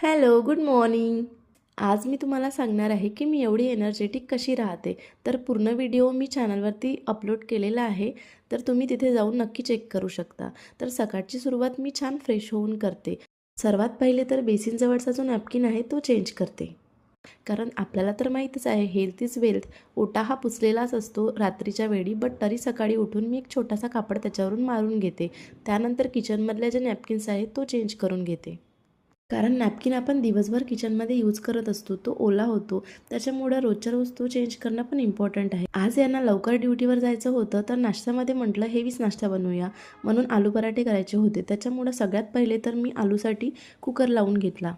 Hello, good morning. आज मी तुम्हाला सांगणार आहे की मी एवढी एनर्जेटिक कशी राहते. तर पूर्ण व्हिडिओ मी चॅनलवरती अपलोड केलेला आहे. तर तुम्ही तिथे जाऊन नक्की चेक करू शकता. तर सकाळची सुरुवात मी छान फ्रेश होऊन करते. सर्वात पहिले तर बेसिनजवळचा जो नॅपकिन आहे तो चेंज करते. कारण आपल्याला तर माहीतच आहे हेल्थ इज वेल्थ. ओटा हा पुसलेलाच असतो रात्रीच्या वेळी, बट तरी सकाळी उठून मी एक छोटासा कापड त्याच्यावरून मारून घेते. त्यानंतर किचनमधल्या जे नॅपकिन्स आहेत तो चेंज करून घेते. कारण नॅपकिन आपण दिवसभर किचनमध्ये यूज करत असतो, तो ओला होतो. त्याच्यामुळं रोजच्या रोज तो चेंज करणं पण इम्पॉर्टंट आहे. आज यांना लवकर ड्युटीवर जायचं होतं, तर नाश्त्यामध्ये म्हटलं हेवीच नाश्ता बनवूया, म्हणून आलू पराठे करायचे होते. त्याच्यामुळं सगळ्यात पहिले तर मी आलूसाठी कुकर लावून घेतला.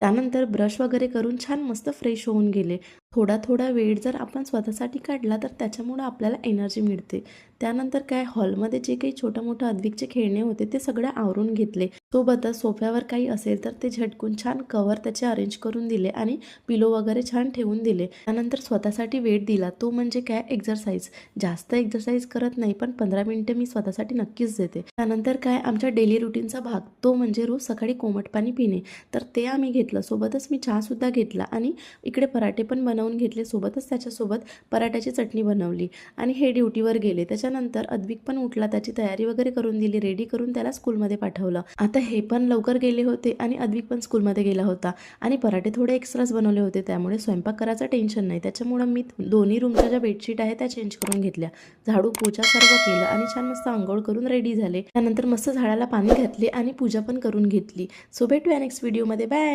त्यानंतर ब्रश वगैरे करून छान मस्त फ्रेश होऊन गेले. थोडा थोडा वेळ जर आपण स्वतःसाठी काढला तर त्याच्यामुळं आपल्याला एनर्जी मिळते. त्यानंतर काय हॉलमध्ये जे काही छोटं-मोठं अद्विकचे खेळणे होते ते सगळे आवरून घेतले. सोबतच सोफ्यावर काही असेल तर ते झटकून छान कव्हर त्याचे अरेंज करून दिले आणि पिलो वगैरे छान ठेवून दिले. त्यानंतर स्वतःसाठी वेळ दिला, तो म्हणजे काय एक्झरसाइज. जास्त एक्झरसाइज करत नाही, पण 15 मिनिटं मी स्वतःसाठी नक्कीच देते. त्यानंतर काय आमच्या डेली रुटीनचा भाग, तो म्हणजे रोज सकाळी कोमट पाणी पिणे. तर ते आम्ही घेतलं. सोबतच मी चहासुद्धा घेतला आणि इकडे पराठे पण बनवून घेतले. सोबतच त्याच्यासोबत पराठ्याची चटणी बनवली आणि हे ड्युटीवर गेले. त्याच्यानंतर अद्विक पण उठला, त्याची तयारी वगैरे करून दिली, रेडी करून त्याला स्कूलमध्ये पाठवलं. आता हे पण लवकर गेले होते आणि अद्विक पण स्कूलमध्ये गेला होता आणि पराठे थोडे एक्स्ट्राच बनवले होते, त्यामुळे स्वयंपाक करायचं टेन्शन नाही. त्याच्यामुळं मी दोन्ही रूमच्या ज्या बेडशीट आहेत त्या चेंज करून घेतल्या, झाडू पोछा सर्व केलं आणि छान मस्त अंघोळ करून रेडी झाले. त्यानंतर मस्त झाडाला पाणी घातले आणि पूजा पण करून घेतली. सो भेटूया नेक्स्ट व्हिडिओमध्ये. बाय.